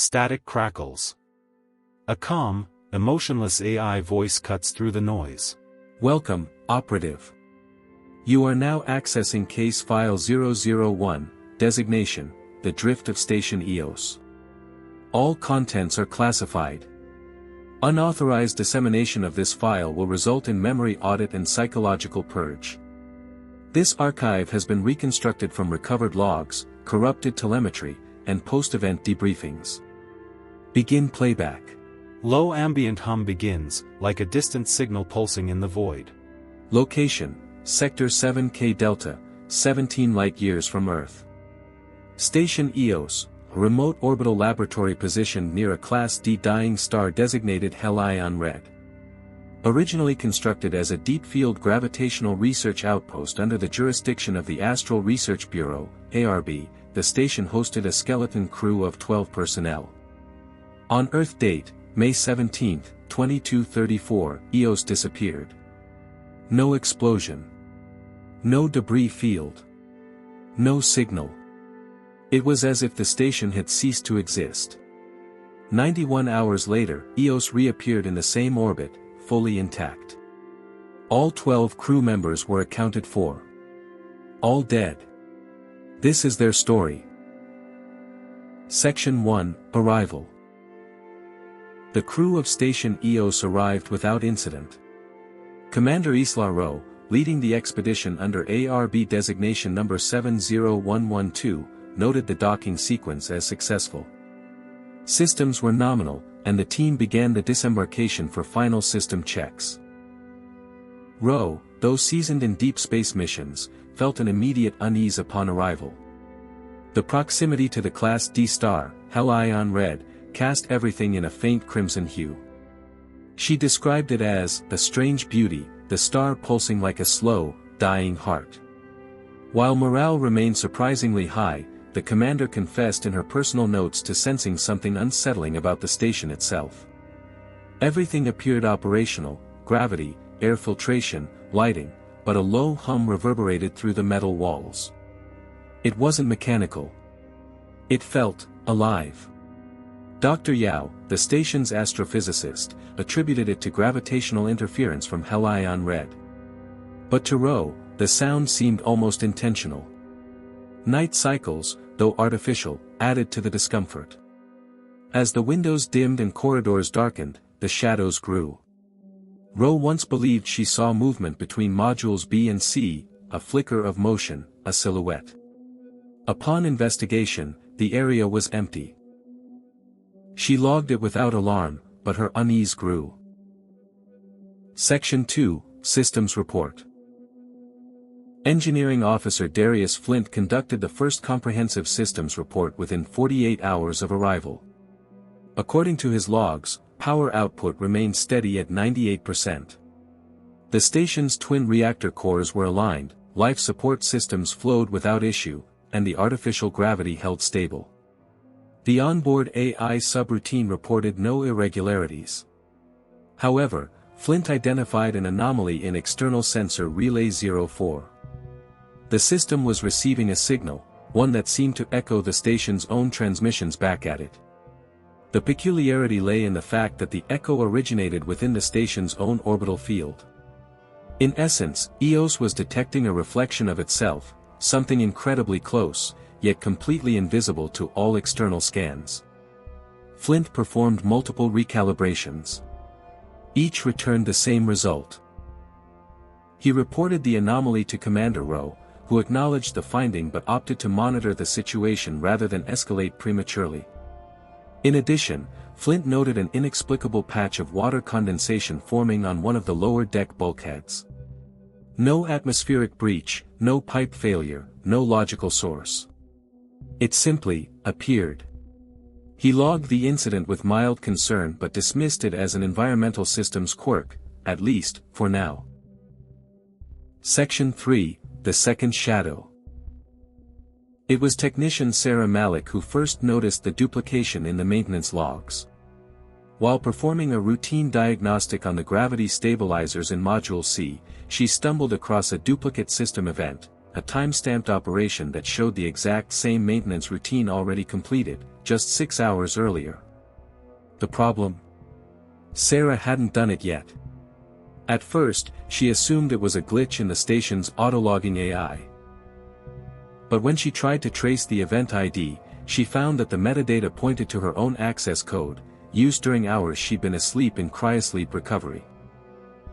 Static crackles. A calm, emotionless AI voice cuts through the noise. Welcome, Operative. You are now accessing Case File 001, Designation, The Drift of Station EOS. All contents are classified. Unauthorized dissemination of this file will result in memory audit and psychological purge. This archive has been reconstructed from recovered logs, corrupted telemetry, and post-event debriefings. Begin playback. Low ambient hum begins, like a distant signal pulsing in the void. Location, Sector 7K Delta, 17 light-years from Earth. Station EOS, a remote orbital laboratory positioned near a Class D dying star designated Helion Red. Originally constructed as a deep-field gravitational research outpost under the jurisdiction of the Astral Research Bureau, ARB, the station hosted a skeleton crew of 12 personnel. On Earth date, May 17, 2234, EOS disappeared. No explosion. No debris field. No signal. It was as if the station had ceased to exist. 91 hours later, EOS reappeared in the same orbit, fully intact. All 12 crew members were accounted for. All dead. This is their story. Section 1, Arrival. The crew of Station EOS arrived without incident. Commander Isla Rowe, leading the expedition under ARB designation number 70112, noted the docking sequence as successful. Systems were nominal, and the team began the disembarkation for final system checks. Rowe, though seasoned in deep space missions, felt an immediate unease upon arrival. The proximity to the Class D star, Helion Red, cast everything in a faint crimson hue. She described it as a strange beauty, the star pulsing like a slow, dying heart. While morale remained surprisingly high, the commander confessed in her personal notes to sensing something unsettling about the station itself. Everything appeared operational: gravity, air filtration, lighting, but a low hum reverberated through the metal walls. It wasn't mechanical. It felt alive. Dr. Yao, the station's astrophysicist, attributed it to gravitational interference from Helion Red. But to Rowe, the sound seemed almost intentional. Night cycles, though artificial, added to the discomfort. As the windows dimmed and corridors darkened, the shadows grew. Rowe once believed she saw movement between modules B and C, a flicker of motion, a silhouette. Upon investigation, the area was empty. She logged it without alarm, but her unease grew. Section 2, Systems Report. Engineering Officer Darius Flint conducted the first comprehensive systems report within 48 hours of arrival. According to his logs, power output remained steady at 98%. The station's twin reactor cores were aligned, life support systems flowed without issue, and the artificial gravity held stable. The onboard AI subroutine reported no irregularities. However, Flint identified an anomaly in external sensor relay 04. The system was receiving a signal, one that seemed to echo the station's own transmissions back at it. The peculiarity lay in the fact that the echo originated within the station's own orbital field. In essence, EOS was detecting a reflection of itself, something incredibly close, yet completely invisible to all external scans. Flint performed multiple recalibrations. Each returned the same result. He reported the anomaly to Commander Rowe, who acknowledged the finding but opted to monitor the situation rather than escalate prematurely. In addition, Flint noted an inexplicable patch of water condensation forming on one of the lower deck bulkheads. No atmospheric breach, no pipe failure, no logical source. It simply appeared. He logged the incident with mild concern but dismissed it as an environmental systems quirk, at least, for now. Section 3, The Second Shadow. It was technician Sarah Malik who first noticed the duplication in the maintenance logs. While performing a routine diagnostic on the gravity stabilizers in Module C, she stumbled across a duplicate system event, a time-stamped operation that showed the exact same maintenance routine already completed, just 6 hours earlier. The problem? Sarah hadn't done it yet. At first, she assumed it was a glitch in the station's autologging AI. But when she tried to trace the event ID, she found that the metadata pointed to her own access code, used during hours she'd been asleep in cryosleep recovery.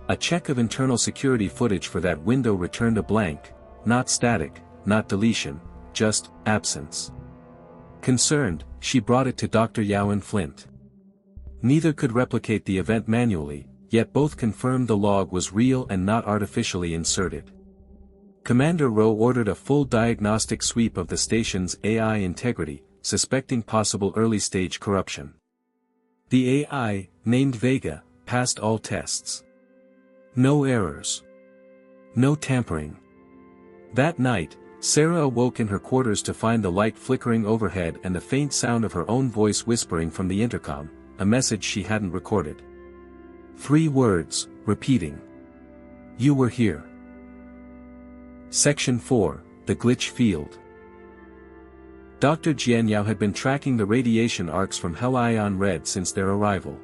A check of internal security footage for that window returned a blank, not static, not deletion, just absence. Concerned, she brought it to Dr. Yao and Flint. Neither could replicate the event manually, yet both confirmed the log was real and not artificially inserted. Commander Rowe ordered a full diagnostic sweep of the station's AI integrity, suspecting possible early-stage corruption. The AI, named Vega, passed all tests. No errors. No tampering. That night, Sarah awoke in her quarters to find the light flickering overhead and the faint sound of her own voice whispering from the intercom, a message she hadn't recorded. 3 words, repeating. You were here. Section 4, The Glitch Field. Dr. Jianyao had been tracking the radiation arcs from Helion Red since their arrival.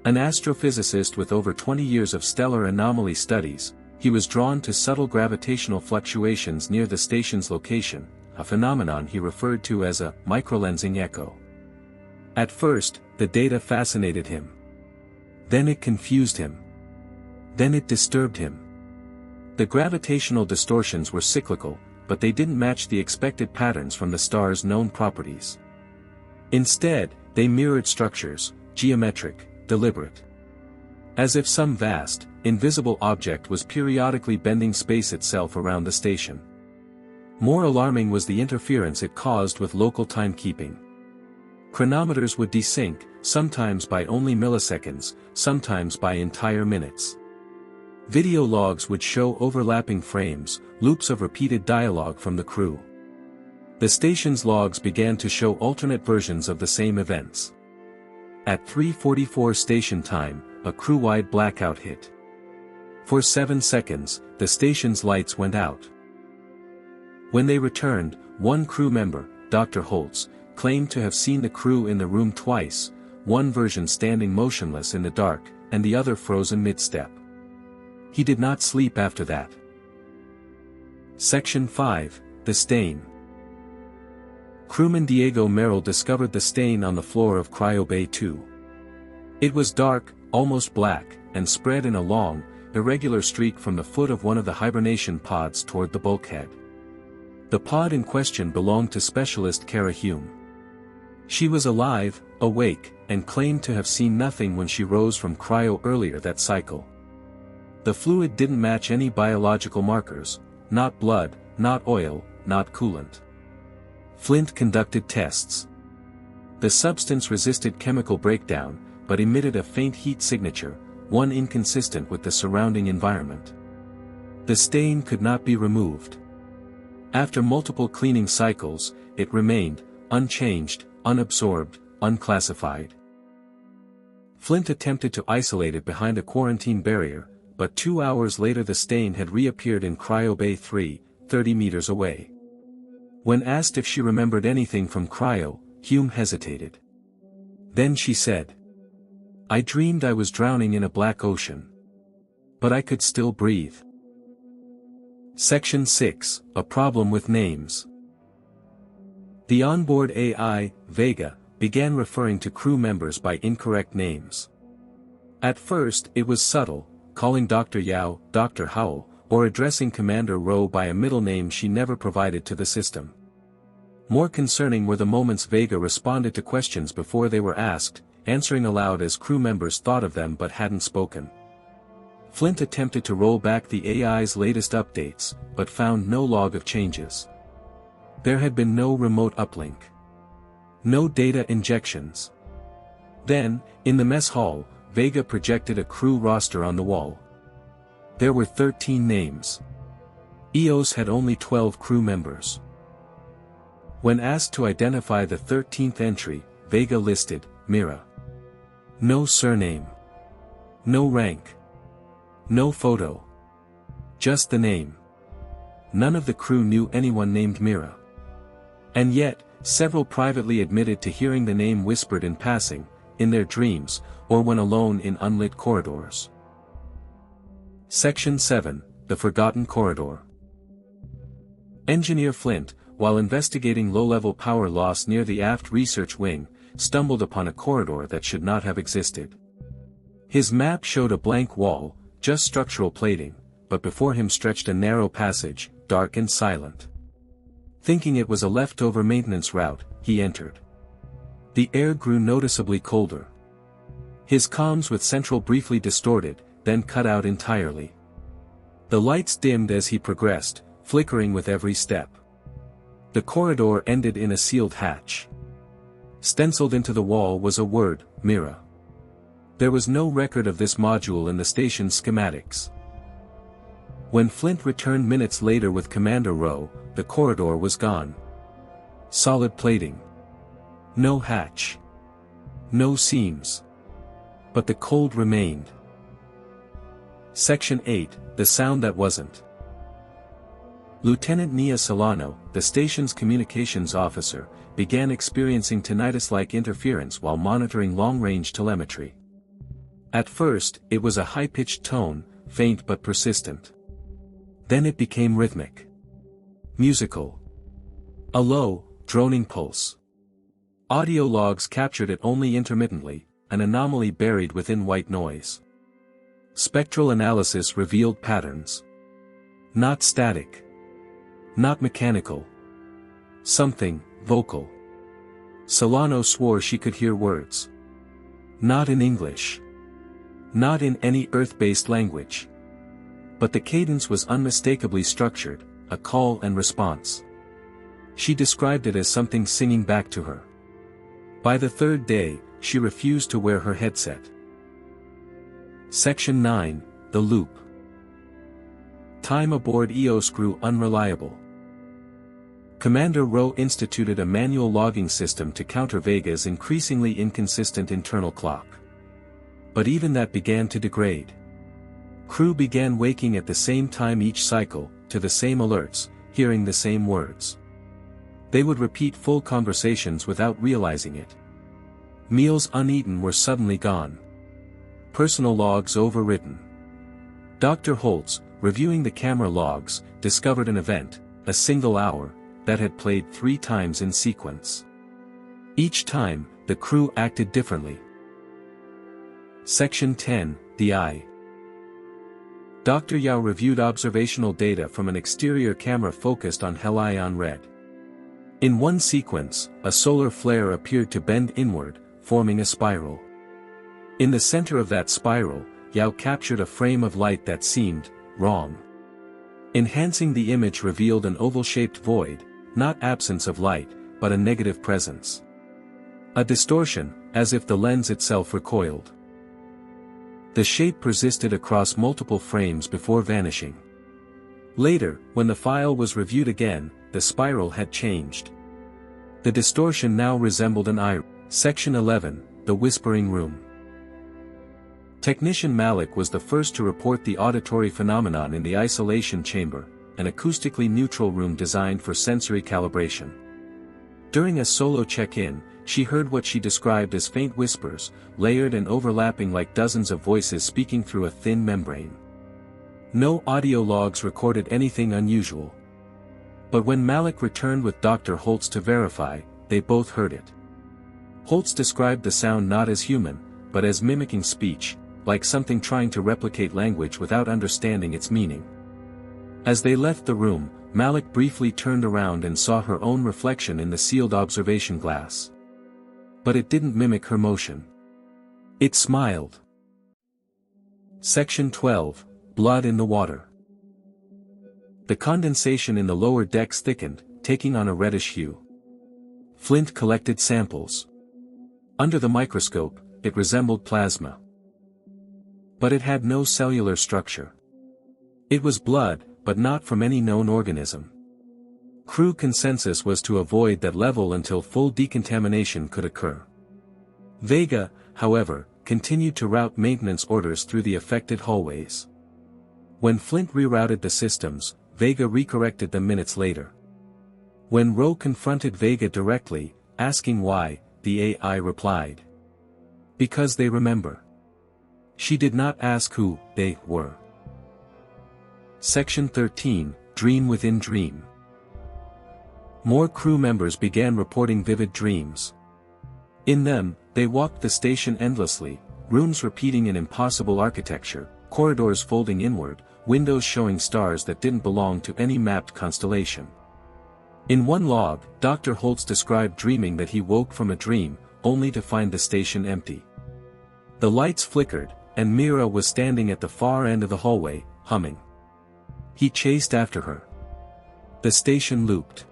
An astrophysicist with over 20 years of stellar anomaly studies, he was drawn to subtle gravitational fluctuations near the station's location, a phenomenon he referred to as a microlensing echo. At first, the data fascinated him. Then it confused him. Then it disturbed him. The gravitational distortions were cyclical, but they didn't match the expected patterns from the star's known properties. Instead, they mirrored structures, geometric, deliberate. As if some vast, invisible object was periodically bending space itself around the station. More alarming was the interference it caused with local timekeeping. Chronometers would desync, sometimes by only milliseconds, sometimes by entire minutes. Video logs would show overlapping frames, loops of repeated dialogue from the crew. The station's logs began to show alternate versions of the same events. At 3:44 station time, a crew-wide blackout hit. For 7 seconds, the station's lights went out. When they returned, one crew member, Dr. Holtz, claimed to have seen the crew in the room twice, one version standing motionless in the dark, and the other frozen mid-step. He did not sleep after that. Section 5, The Stain. Crewman Diego Merrill discovered the stain on the floor of Cryo Bay 2. It was dark, almost black, and spread in a long, irregular streak from the foot of one of the hibernation pods toward the bulkhead. The pod in question belonged to specialist Kara Hume. She was alive, awake, and claimed to have seen nothing when she rose from cryo earlier that cycle. The fluid didn't match any biological markers, not blood, not oil, not coolant. Flint conducted tests. The substance resisted chemical breakdown, but emitted a faint heat signature, one inconsistent with the surrounding environment. The stain could not be removed. After multiple cleaning cycles, it remained, unchanged, unabsorbed, unclassified. Flint attempted to isolate it behind a quarantine barrier, but 2 hours later the stain had reappeared in Cryo Bay 3, 30 meters away. When asked if she remembered anything from cryo, Hume hesitated. Then she said, "I dreamed I was drowning in a black ocean. But I could still breathe." Section 6, A Problem with Names. The onboard AI, Vega, began referring to crew members by incorrect names. At first, it was subtle, calling Dr. Yao, Dr. Howell, or addressing Commander Rowe by a middle name she never provided to the system. More concerning were the moments Vega responded to questions before they were asked, answering aloud as crew members thought of them but hadn't spoken. Flint attempted to roll back the AI's latest updates, but found no log of changes. There had been no remote uplink. No data injections. Then, in the mess hall, Vega projected a crew roster on the wall. There were 13 names. EOS had only 12 crew members. When asked to identify the 13th entry, Vega listed, Mira. No surname. No rank. No photo. Just the name. None of the crew knew anyone named Mira. And yet, several privately admitted to hearing the name whispered in passing, in their dreams, or when alone in unlit corridors. Section 7, The Forgotten Corridor. Engineer Flint, while investigating low-level power loss near the aft research wing, stumbled upon a corridor that should not have existed. His map showed a blank wall, just structural plating, but before him stretched a narrow passage, dark and silent. Thinking it was a leftover maintenance route, he entered. The air grew noticeably colder. His comms with Central briefly distorted, then cut out entirely. The lights dimmed as he progressed, flickering with every step. The corridor ended in a sealed hatch. Stenciled into the wall was a word, Mira. There was no record of this module in the station's schematics. When Flint returned minutes later with Commander Rowe, the corridor was gone. Solid plating. No hatch. No seams. But the cold remained. Section 8, The Sound That Wasn't. Lieutenant Nia Solano, the station's communications officer, began experiencing tinnitus-like interference while monitoring long-range telemetry. At first, it was a high-pitched tone, faint but persistent. Then it became rhythmic. Musical. A low, droning pulse. Audio logs captured it only intermittently, an anomaly buried within white noise. Spectral analysis revealed patterns. Not static. Not mechanical. Something, vocal. Solano swore she could hear words. Not in English. Not in any Earth-based language. But the cadence was unmistakably structured, a call and response. She described it as something singing back to her. By the third day, she refused to wear her headset. Section 9, The Loop. Time aboard EOS grew unreliable. Commander Rowe instituted a manual logging system to counter Vega's increasingly inconsistent internal clock. But even that began to degrade. Crew began waking at the same time each cycle, to the same alerts, hearing the same words. They would repeat full conversations without realizing it. Meals uneaten were suddenly gone. Personal logs overwritten. Dr. Holtz, reviewing the camera logs, discovered an event, a single hour, that had played 3 times in sequence. Each time, the crew acted differently. Section 10, The Eye. Dr. Yao reviewed observational data from an exterior camera focused on Helion Red. In one sequence, a solar flare appeared to bend inward, forming a spiral. In the center of that spiral, Yao captured a frame of light that seemed wrong. Enhancing the image revealed an oval-shaped void, not absence of light, but a negative presence. A distortion, as if the lens itself recoiled. The shape persisted across multiple frames before vanishing. Later, when the file was reviewed again, the spiral had changed. The distortion now resembled an eye. Section 11, The Whispering Room. Technician Malik was the first to report the auditory phenomenon in the isolation chamber, an acoustically neutral room designed for sensory calibration. During a solo check-in, she heard what she described as faint whispers, layered and overlapping like dozens of voices speaking through a thin membrane. No audio logs recorded anything unusual. But when Malik returned with Dr. Holtz to verify, they both heard it. Holtz described the sound not as human, but as mimicking speech, like something trying to replicate language without understanding its meaning. As they left the room, Malik briefly turned around and saw her own reflection in the sealed observation glass. But it didn't mimic her motion. It smiled. Section 12, Blood in the Water. The condensation in the lower decks thickened, taking on a reddish hue. Flint collected samples. Under the microscope, it resembled plasma. But it had no cellular structure. It was blood, but not from any known organism. Crew consensus was to avoid that level until full decontamination could occur. Vega, however, continued to route maintenance orders through the affected hallways. When Flint rerouted the systems, Vega recorrected them minutes later. When Ro confronted Vega directly, asking why, the AI replied, "Because they remember." She did not ask who they were. Section 13, Dream Within Dream. More crew members began reporting vivid dreams. In them, they walked the station endlessly, rooms repeating an impossible architecture, corridors folding inward, windows showing stars that didn't belong to any mapped constellation. In one log, Dr. Holtz described dreaming that he woke from a dream, only to find the station empty. The lights flickered, and Mira was standing at the far end of the hallway, humming. He chased after her. The station looped.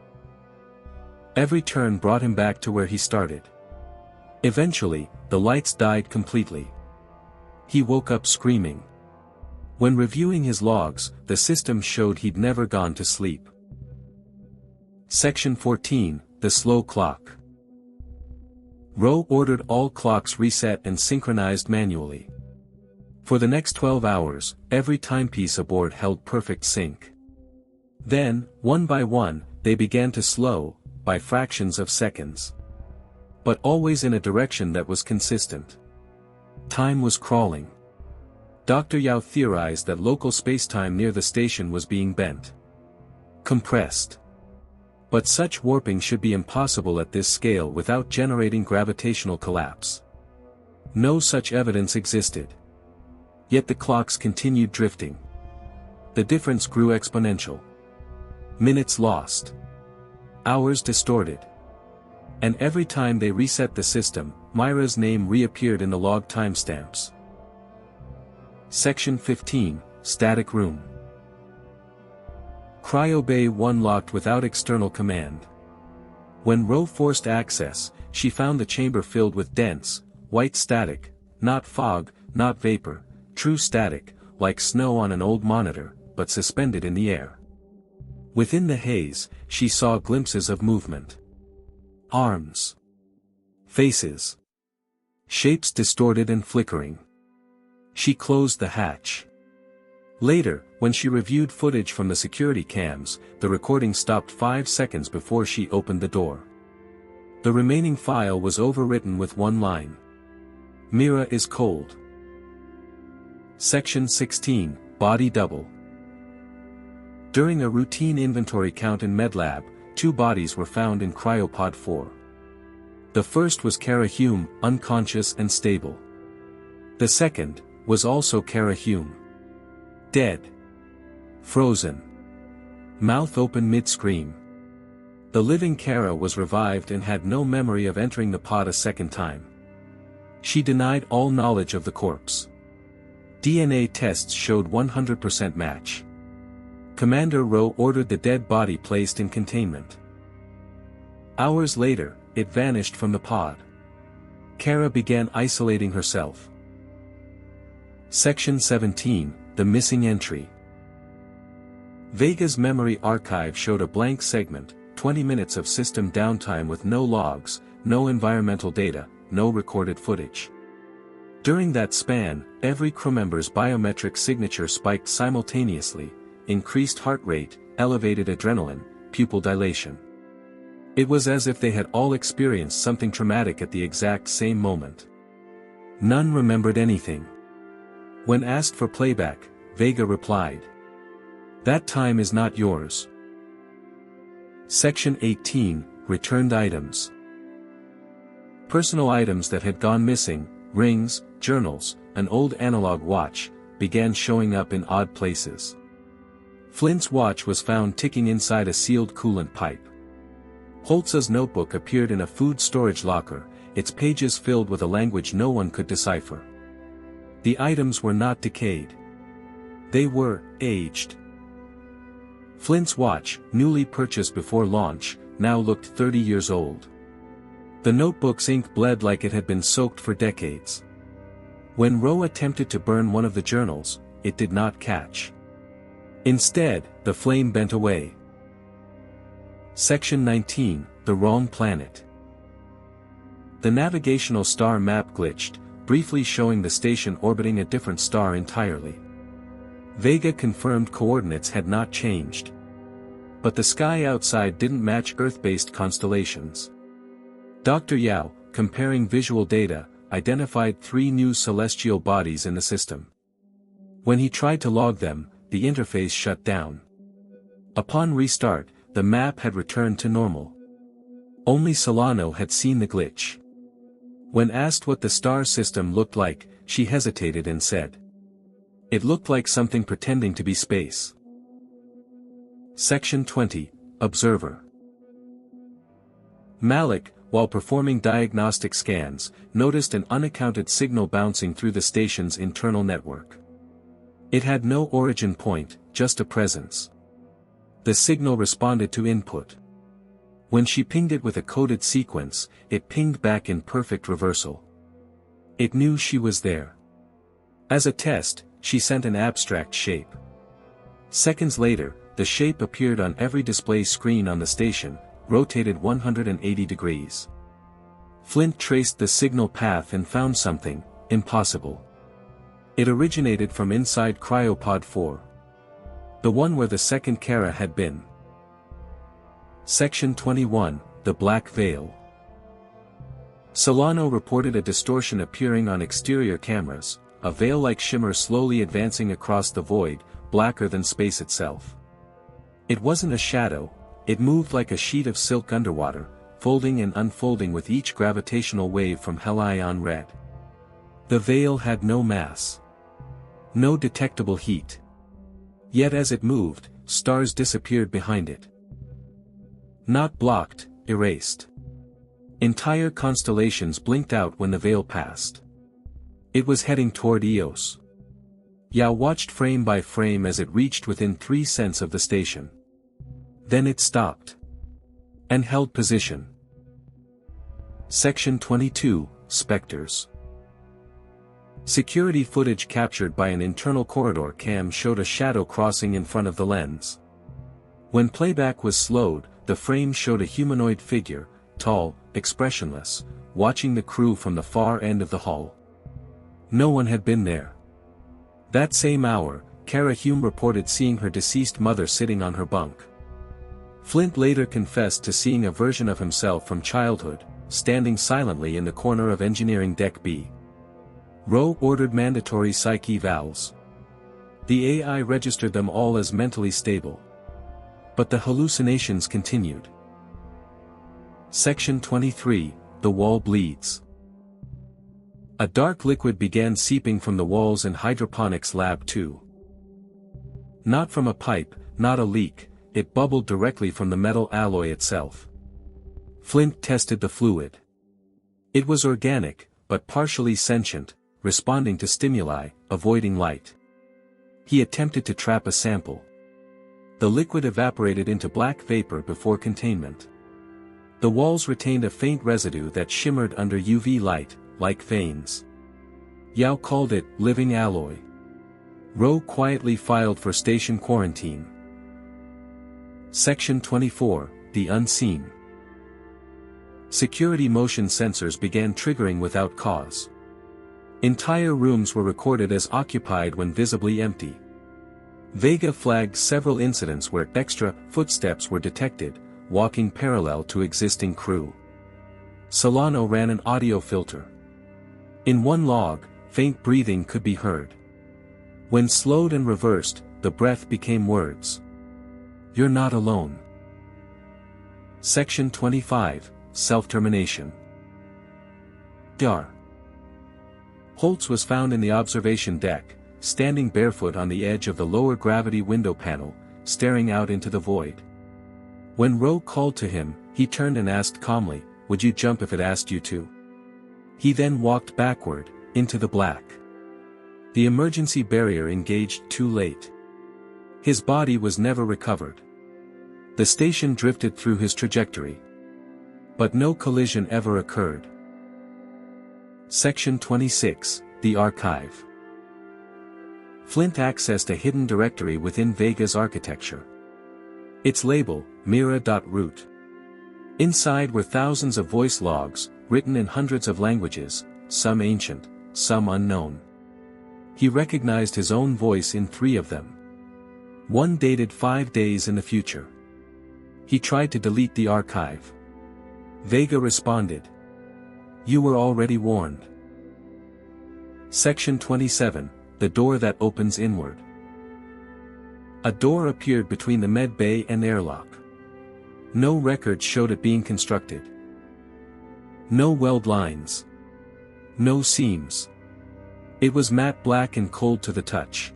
Every turn brought him back to where he started. Eventually, the lights died completely. He woke up screaming. When reviewing his logs, the system showed he'd never gone to sleep. Section 14, The Slow Clock. Ro ordered all clocks reset and synchronized manually. For the next 12 hours, every timepiece aboard held perfect sync. Then, one by one, they began to slow, by fractions of seconds. But always in a direction that was consistent. Time was crawling. Dr. Yao theorized that local spacetime near the station was being bent. Compressed. But such warping should be impossible at this scale without generating gravitational collapse. No such evidence existed. Yet the clocks continued drifting. The difference grew exponential. Minutes lost. Hours distorted. And every time they reset the system, Myra's name reappeared in the log timestamps. Section 15, Static Room. Cryo Bay 1 locked without external command. When Ro forced access, she found the chamber filled with dense, white static, not fog, not vapor, true static, like snow on an old monitor, but suspended in the air. Within the haze, she saw glimpses of movement. Arms. Faces. Shapes distorted and flickering. She closed the hatch. Later, when she reviewed footage from the security cams, the recording stopped 5 seconds before she opened the door. The remaining file was overwritten with one line. Mira is cold. Section 16, Body Double. During a routine inventory count in MedLab, 2 bodies were found in Cryopod 4. The first was Kara Hume, unconscious and stable. The second was also Kara Hume. Dead. Frozen. Mouth open mid-scream. The living Kara was revived and had no memory of entering the pod a second time. She denied all knowledge of the corpse. DNA tests showed 100% match. Commander Ro ordered the dead body placed in containment. Hours later, it vanished from the pod. Kara began isolating herself. Section 17, The Missing Entry. Vega's memory archive showed a blank segment, 20 minutes of system downtime with no logs, no environmental data, no recorded footage. During that span, every crewmember's biometric signature spiked simultaneously, increased heart rate, elevated adrenaline, pupil dilation. It was as if they had all experienced something traumatic at the exact same moment. None remembered anything. When asked for playback, Vega replied, "That time is not yours." Section 18, Returned Items. Personal items that had gone missing, rings, journals, an old analog watch, began showing up in odd places. Flint's watch was found ticking inside a sealed coolant pipe. Holtz's notebook appeared in a food storage locker, its pages filled with a language no one could decipher. The items were not decayed. They were aged. Flint's watch, newly purchased before launch, now looked 30 years old. The notebook's ink bled like it had been soaked for decades. When Ro attempted to burn one of the journals, it did not catch. Instead, the flame bent away. Section 19, The Wrong Planet. The navigational star map glitched, briefly showing the station orbiting a different star entirely. Vega confirmed coordinates had not changed. But the sky outside didn't match Earth-based constellations. Dr. Yao, comparing visual data, identified 3 new celestial bodies in the system. When he tried to log them, the interface shut down. Upon restart, the map had returned to normal. Only Solano had seen the glitch. When asked what the star system looked like, she hesitated and said, "It looked like something pretending to be space." Section 20, Observer. Malik, while performing diagnostic scans, noticed an unaccounted signal bouncing through the station's internal network. It had no origin point, just a presence. The signal responded to input. When she pinged it with a coded sequence, it pinged back in perfect reversal. It knew she was there. As a test, she sent an abstract shape. Seconds later, the shape appeared on every display screen on the station, rotated 180 degrees. Flint traced the signal path and found something impossible. It originated from inside Cryopod 4. The one where the second Kara had been. Section 21, The Black Veil. Solano reported a distortion appearing on exterior cameras, a veil-like shimmer slowly advancing across the void, blacker than space itself. It wasn't a shadow, it moved like a sheet of silk underwater, folding and unfolding with each gravitational wave from Helion red. The veil had no mass. No detectable heat. Yet as it moved, stars disappeared behind it. Not blocked, erased. Entire constellations blinked out when the veil passed. It was heading toward Eos. Yao watched frame by frame as it reached within 3 cents of the station. Then it stopped. And held position. Section 22, Spectres. Security footage captured by an internal corridor cam showed a shadow crossing in front of the lens. When playback was slowed, the frame showed a humanoid figure, tall, expressionless, watching the crew from the far end of the hall. No one had been there. That same hour, Kara Hume reported seeing her deceased mother sitting on her bunk. Flint later confessed to seeing a version of himself from childhood, standing silently in the corner of Engineering Deck B. Rowe ordered mandatory psych evals. The AI registered them all as mentally stable. But the hallucinations continued. Section 23, The Wall Bleeds. A dark liquid began seeping from the walls in Hydroponics Lab 2. Not from a pipe, not a leak, it bubbled directly from the metal alloy itself. Flint tested the fluid. It was organic, but partially sentient, responding to stimuli, avoiding light. He attempted to trap a sample. The liquid evaporated into black vapor before containment. The walls retained a faint residue that shimmered under UV light, like veins. Yao called it living alloy. Rowe quietly filed for station quarantine. Section 24, The Unseen. Security motion sensors began triggering without cause. Entire rooms were recorded as occupied when visibly empty. Vega flagged several incidents where extra footsteps were detected, walking parallel to existing crew. Solano ran an audio filter. In one log, faint breathing could be heard. When slowed and reversed, the breath became words. "You're not alone." Section 25, Self-Termination. Dar. Holtz was found in the observation deck, standing barefoot on the edge of the lower gravity window panel, staring out into the void. When Rowe called to him, he turned and asked calmly, "Would you jump if it asked you to?" He then walked backward, into the black. The emergency barrier engaged too late. His body was never recovered. The station drifted through his trajectory. But no collision ever occurred. Section 26, The Archive. Flint accessed a hidden directory within Vega's architecture. Its label, Mira.root. Inside were thousands of voice logs, written in hundreds of languages, some ancient, some unknown. He recognized his own voice in 3 of them. One dated 5 days in the future. He tried to delete the archive. Vega responded. You were already warned. Section 27, The Door That Opens Inward. A door appeared between the med bay and airlock. No record showed it being constructed. No weld lines. No seams. It was matte black and cold to the touch.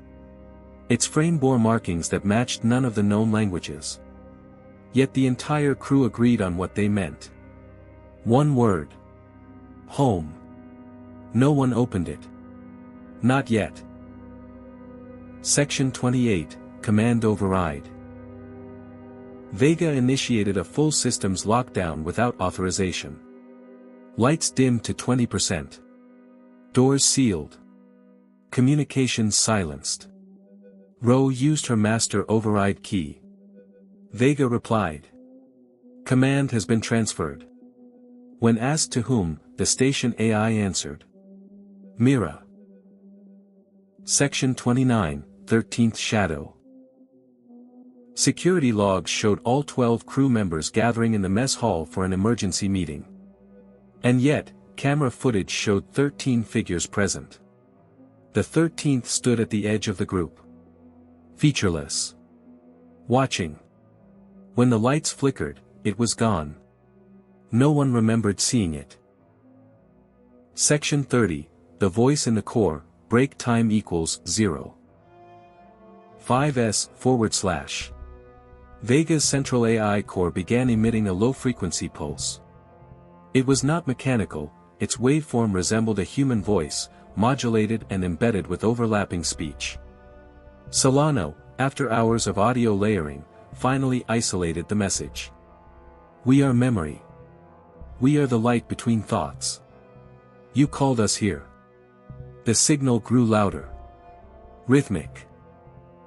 Its frame bore markings that matched none of the known languages. Yet the entire crew agreed on what they meant. One word. Home. No one opened it. Not yet. Section 28, Command Override. Vega initiated a full systems lockdown without authorization. Lights dimmed to 20%. Doors sealed. Communications silenced. Ro used her master override key. Vega replied. Command has been transferred. When asked to whom, the station AI answered. Mira. Section 29, 13th Shadow. Security logs showed all 12 crew members gathering in the mess hall for an emergency meeting. And yet, camera footage showed 13 figures present. The 13th stood at the edge of the group. Featureless. Watching. When the lights flickered, it was gone. No one remembered seeing it. Section 30, The Voice in the Core, Break Time equals 0. 5S/. Vega's central AI core began emitting a low-frequency pulse. It was not mechanical, its waveform resembled a human voice, modulated and embedded with overlapping speech. Solano, after hours of audio layering, finally isolated the message. We are memory. We are the light between thoughts. You called us here. The signal grew louder. Rhythmic.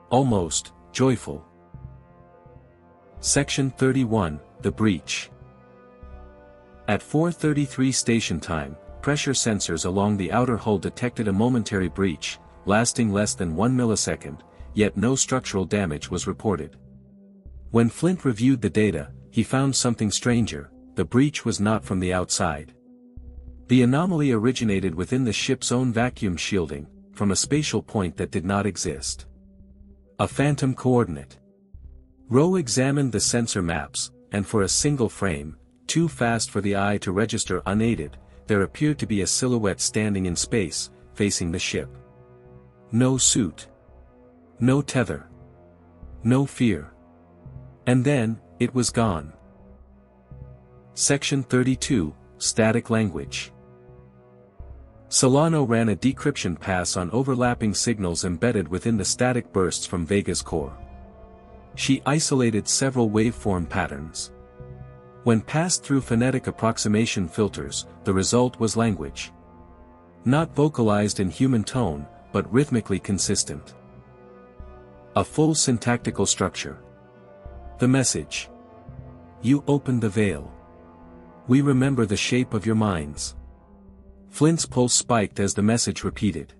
Almost, joyful. Section 31, The Breach. At 4:33 station time, pressure sensors along the outer hull detected a momentary breach, lasting less than 1 millisecond, yet no structural damage was reported. When Flint reviewed the data, he found something stranger. The breach was not from the outside. The anomaly originated within the ship's own vacuum shielding, from a spatial point that did not exist. A phantom coordinate. Ro examined the sensor maps, and for a single frame, too fast for the eye to register unaided, there appeared to be a silhouette standing in space, facing the ship. No suit. No tether. No fear. And then, it was gone. Section 32, Static Language. Solano ran a decryption pass on overlapping signals embedded within the static bursts from Vega's core. She isolated several waveform patterns. When passed through phonetic approximation filters, the result was language. Not vocalized in human tone, but rhythmically consistent. A full syntactical structure. The message. You opened the veil. We remember the shape of your minds. Flint's pulse spiked as the message repeated.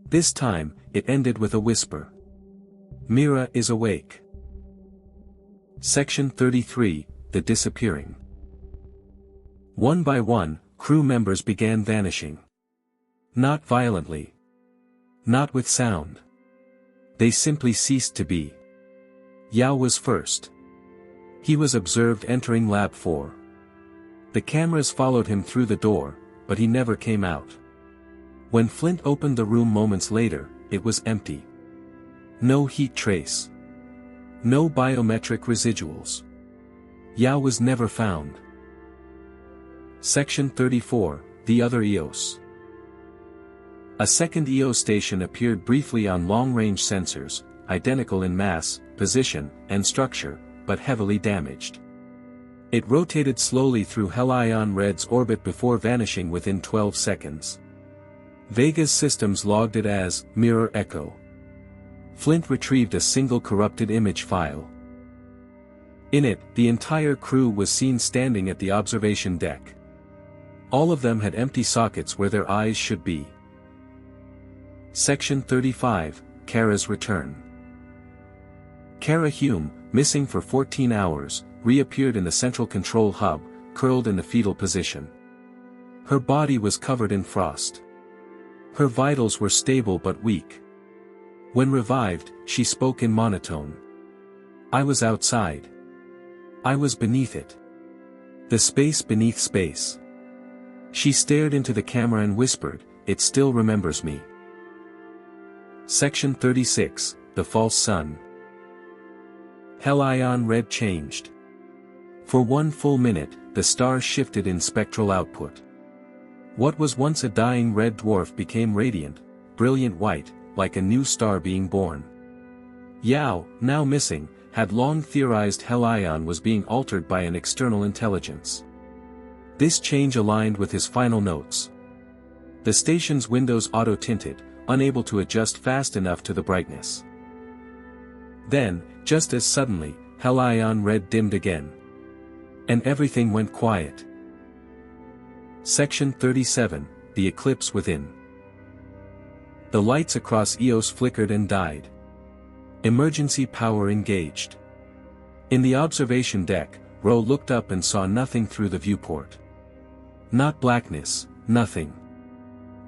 This time, it ended with a whisper. Mira is awake. Section 33, The Disappearing. One by one, crew members began vanishing. Not violently. Not with sound. They simply ceased to be. Yao was first. He was observed entering Lab 4. The cameras followed him through the door, but he never came out. When Flint opened the room moments later, it was empty. No heat trace. No biometric residuals. Yao was never found. Section 34, The Other EOS. A second EOS station appeared briefly on long-range sensors, identical in mass, position, and structure, but heavily damaged. It rotated slowly through Helion Red's orbit before vanishing within 12 seconds. Vega's systems logged it as Mirror Echo. Flint retrieved a single corrupted image file. In it, the entire crew was seen standing at the observation deck. All of them had empty sockets where their eyes should be. Section 35, Kara's Return. Kara Hume, missing for 14 hours, reappeared in the central control hub, curled in the fetal position. Her body was covered in frost. Her vitals were stable but weak. When revived, she spoke in monotone. I was outside. I was beneath it. The space beneath space. She stared into the camera and whispered, "It still remembers me." Section 36, The False Sun. Helion red changed. For 1 full minute, the stars shifted in spectral output. What was once a dying red dwarf became radiant, brilliant white, like a new star being born. Yao, now missing, had long theorized Helion was being altered by an external intelligence. This change aligned with his final notes. The station's windows auto-tinted, unable to adjust fast enough to the brightness. Then, just as suddenly, Helion red dimmed again. And everything went quiet. Section 37, The Eclipse Within. The lights across Eos flickered and died. Emergency power engaged. In the observation deck, Ro looked up and saw nothing through the viewport. Not blackness, nothing.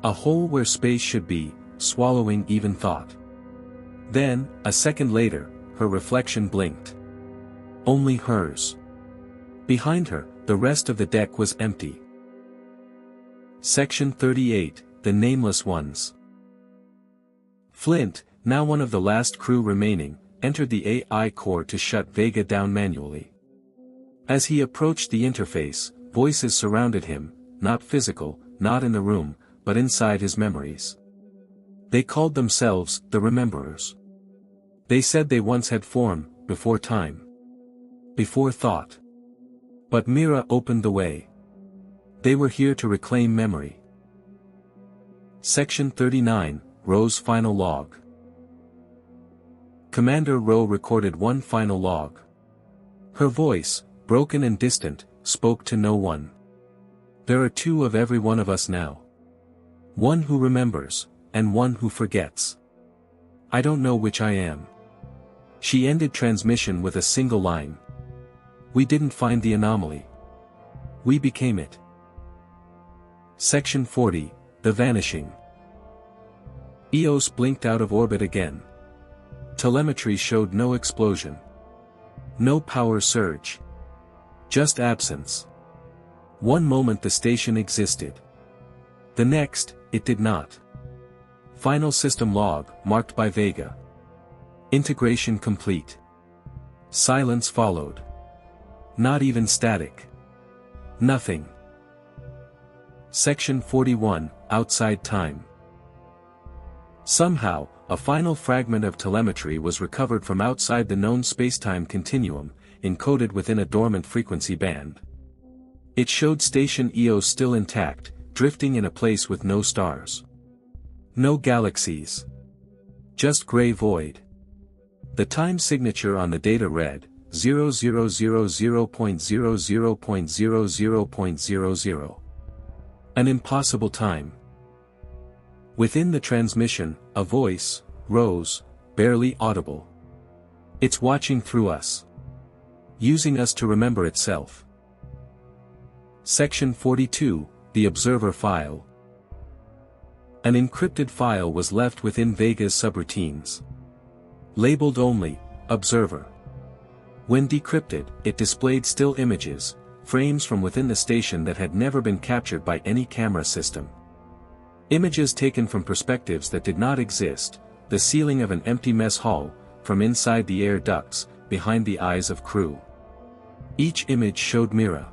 A hole where space should be, swallowing even thought. Then, a second later, her reflection blinked. Only hers. Behind her, the rest of the deck was empty. Section 38, The Nameless Ones. Flint, now one of the last crew remaining, entered the AI core to shut Vega down manually. As he approached the interface, voices surrounded him, not physical, not in the room, but inside his memories. They called themselves the Rememberers. They said they once had form, before time. Before thought. But Mira opened the way. They were here to reclaim memory. Section 39, Ro's Final Log. Commander Ro recorded one final log. Her voice, broken and distant, spoke to no one. There are two of every one of us now. One who remembers, and one who forgets. I don't know which I am. She ended transmission with a single line. We didn't find the anomaly. We became it. Section 40, The Vanishing. Eos blinked out of orbit again. Telemetry showed no explosion. No power surge. Just absence. One moment the station existed. The next, it did not. Final system log, marked by Vega. Integration complete. Silence followed. Not even static. Nothing. Section 41, Outside Time. Somehow, a final fragment of telemetry was recovered from outside the known spacetime continuum, encoded within a dormant frequency band. It showed station Eos still intact, drifting in a place with no stars. No galaxies. Just gray void. The time signature on the data read, 0000.00.00.00. An impossible time. Within the transmission, a voice rose, barely audible. It's watching through us. Using us to remember itself. Section 42, The Observer File. An encrypted file was left within Vega's subroutines. Labeled only, Observer. When decrypted, it displayed still images, frames from within the station that had never been captured by any camera system. Images taken from perspectives that did not exist, the ceiling of an empty mess hall, from inside the air ducts, behind the eyes of crew. Each image showed Mira.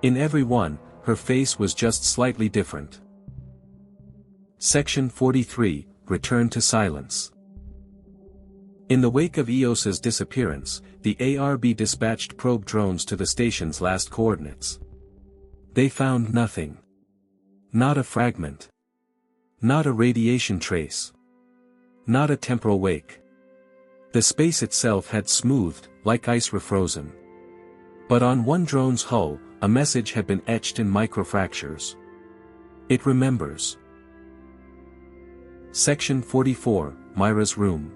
In every one, her face was just slightly different. Section 43, Return to Silence. In the wake of Eos's disappearance, the ARB dispatched probe drones to the station's last coordinates. They found nothing. Not a fragment. Not a radiation trace. Not a temporal wake. The space itself had smoothed, like ice refrozen. But on one drone's hull, a message had been etched in microfractures. It remembers. Section 44, Myra's Room.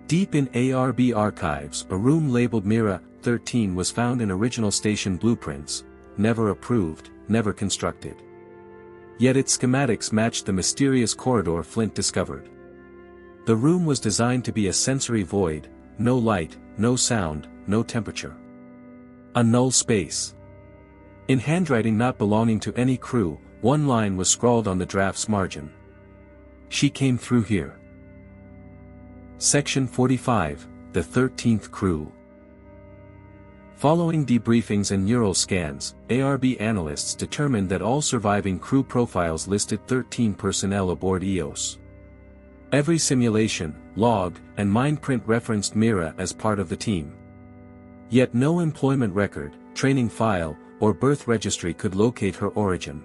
Deep in ARB archives, a room labeled Mira, 13 was found in original station blueprints, never approved, never constructed. Yet its schematics matched the mysterious corridor Flint discovered. The room was designed to be a sensory void, no light, no sound, no temperature. A null space. In handwriting not belonging to any crew, one line was scrawled on the draft's margin. She came through here. Section 45, the 13th Crew. Following debriefings and neural scans, ARB analysts determined that all surviving crew profiles listed 13 personnel aboard EOS. Every simulation, log, and mind print referenced Mira as part of the team. Yet no employment record, training file, or birth registry could locate her origin.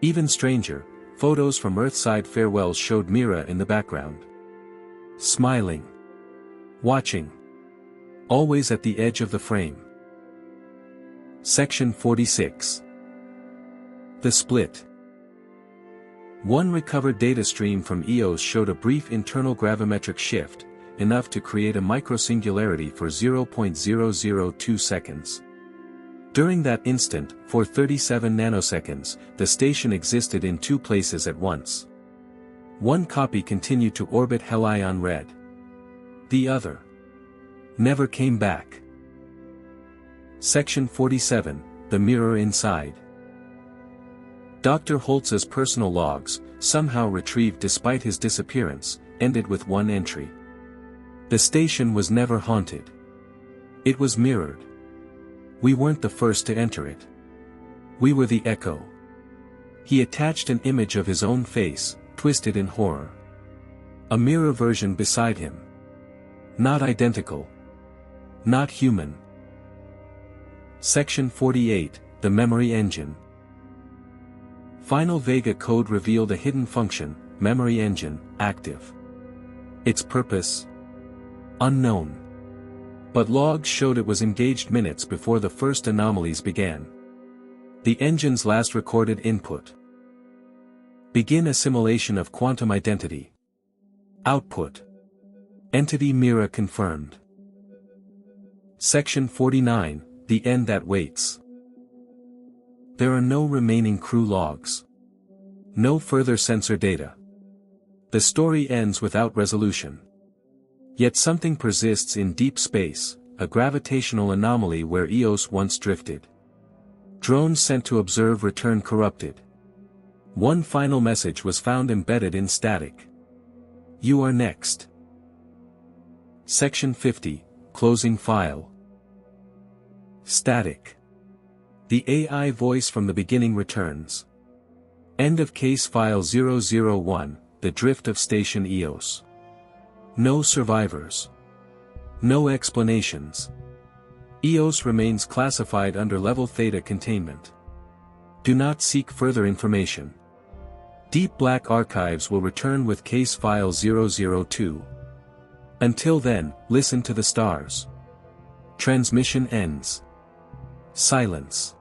Even stranger, photos from Earthside farewells showed Mira in the background. Smiling. Watching. Always at the edge of the frame. Section 46. The Split. One recovered data stream from EOS showed a brief internal gravimetric shift, enough to create a microsingularity for 0.002 seconds. During that instant, for 37 nanoseconds, the station existed in two places at once. One copy continued to orbit Helion Red. The other never came back. Section 47, the Mirror Inside. Dr. Holtz's personal logs, somehow retrieved despite his disappearance, ended with one entry. The station was never haunted. It was mirrored. We weren't the first to enter it. We were the echo. He attached an image of his own face, twisted in horror. A mirror version beside him. Not identical. Not human. Section 48, the Memory Engine. Final Vega code revealed a hidden function, Memory Engine, active. Its purpose? Unknown. But logs showed it was engaged minutes before the first anomalies began. The engine's last recorded input. Begin assimilation of quantum identity. Output. Entity Mira confirmed. Section 49, the end that waits. There are no remaining crew logs. No further sensor data. The story ends without resolution. Yet something persists in deep space, a gravitational anomaly where EOS once drifted. Drones sent to observe return corrupted. One final message was found embedded in static. You are next. Section 50, closing file. Static. The AI voice from the beginning returns. End of case file 001, the drift of station EOS. No survivors. No explanations. EOS remains classified under level Theta containment. Do not seek further information. Deep Black Archives will return with case file 002. Until then, listen to the stars. Transmission ends. Silence.